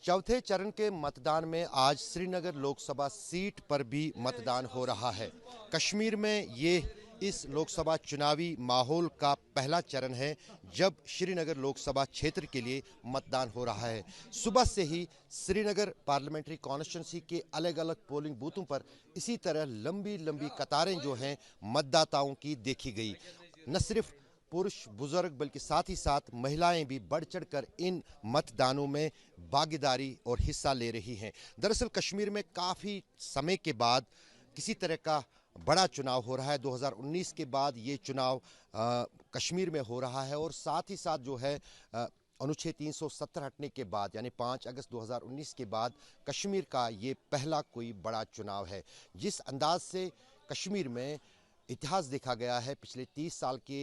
चौथे चरण के मतदान में आज श्रीनगर लोकसभा सीट पर भी मतदान हो रहा है। कश्मीर में ये इस लोकसभा चुनावी माहौल का पहला चरण है जब श्रीनगर लोकसभा क्षेत्र के लिए मतदान हो रहा है। सुबह से ही श्रीनगर पार्लियामेंट्री कॉन्स्टिट्यूंसी के अलग अलग पोलिंग बूथों पर इसी तरह लंबी लंबी कतारें जो हैं मतदाताओं की देखी गई। न सिर्फ पुरुष बुजुर्ग बल्कि साथ ही साथ महिलाएं भी बढ़ चढ़कर इन मतदानों में भागीदारी और हिस्सा ले रही हैं। दरअसल कश्मीर में काफ़ी समय के बाद किसी तरह का बड़ा चुनाव हो रहा है। 2019 के बाद ये चुनाव कश्मीर में हो रहा है और साथ ही साथ जो है अनुच्छेद 370 हटने के बाद यानी 5 अगस्त 2019 के बाद कश्मीर का ये पहला कोई बड़ा चुनाव है। जिस अंदाज से कश्मीर में इतिहास देखा गया है, पिछले 30 साल के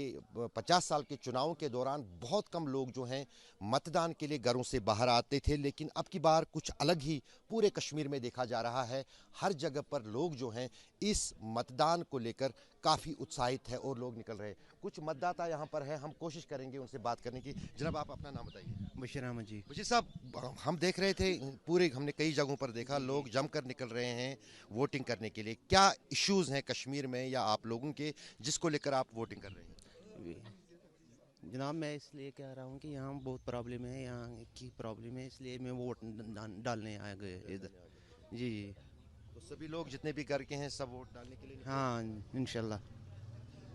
50 साल के चुनावों के दौरान बहुत कम लोग जो हैं मतदान के लिए घरों से बाहर आते थे, लेकिन अब की बार कुछ अलग ही पूरे कश्मीर में देखा जा रहा है। हर जगह पर लोग जो हैं इस मतदान को लेकर काफ़ी उत्साहित है और लोग निकल रहे हैं। कुछ मतदाता यहाँ पर हैं, हम कोशिश करेंगे उनसे बात करने की। जनाब, आप अपना नाम बताइए। बशीर अहमद जी। बशीर साहब, हम देख रहे थे पूरे, हमने कई जगहों पर देखा लोग जमकर निकल रहे हैं वोटिंग करने के लिए। क्या इश्यूज हैं कश्मीर में या आप लोगों के जिसको लेकर आप वोटिंग कर रहे हैं? जनाब, मैं इसलिए कह रहा हूँ कि यहाँ बहुत प्रॉब्लम है, यहाँ की प्रॉब्लम है, इसलिए मैं वोट डालने आ गए इधर। जी जी। तो सभी लोग जितने भी घर के हैं सब वोट डालने के लिए निकले? हाँ, इंशाल्लाह।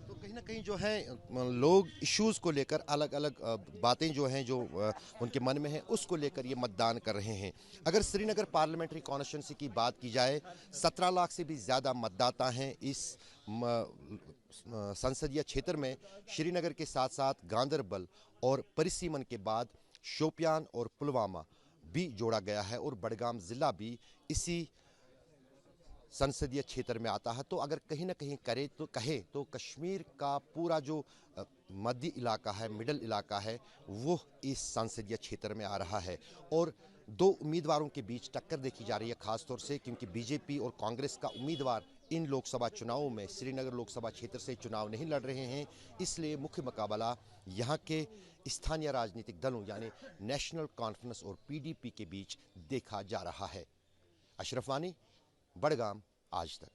तो कहीं ना कहीं जो है लोग इश्यूज को लेकर अलग अलग बातें जो हैं जो उनके मन में है उसको लेकर ये मतदान कर रहे हैं। अगर श्रीनगर पार्लियामेंट्री कॉन्स्टिट्यूंसी की बात की जाए, 17 लाख से भी ज़्यादा मतदाता हैं इस संसदीय क्षेत्र में। श्रीनगर के साथ साथ गांदरबल और परिसीमन के बाद शोपियान और पुलवामा भी जोड़ा गया है और बडगाम ज़िला भी इसी संसदीय क्षेत्र में आता है। तो अगर कहीं ना कहीं कहे तो कश्मीर का पूरा जो मध्य इलाका है, मिडल इलाका है, वो इस संसदीय क्षेत्र में आ रहा है। और दो उम्मीदवारों के बीच टक्कर देखी जा रही है, खासतौर से क्योंकि बीजेपी और कांग्रेस का उम्मीदवार इन लोकसभा चुनावों में श्रीनगर लोकसभा क्षेत्र से चुनाव नहीं लड़ रहे हैं। इसलिए मुख्य मुकाबला यहाँ के स्थानीय राजनीतिक दलों यानी नेशनल कॉन्फ्रेंस और पीडीपी के बीच देखा जा रहा है। अशरफ वानी, बडगाम, आज तक।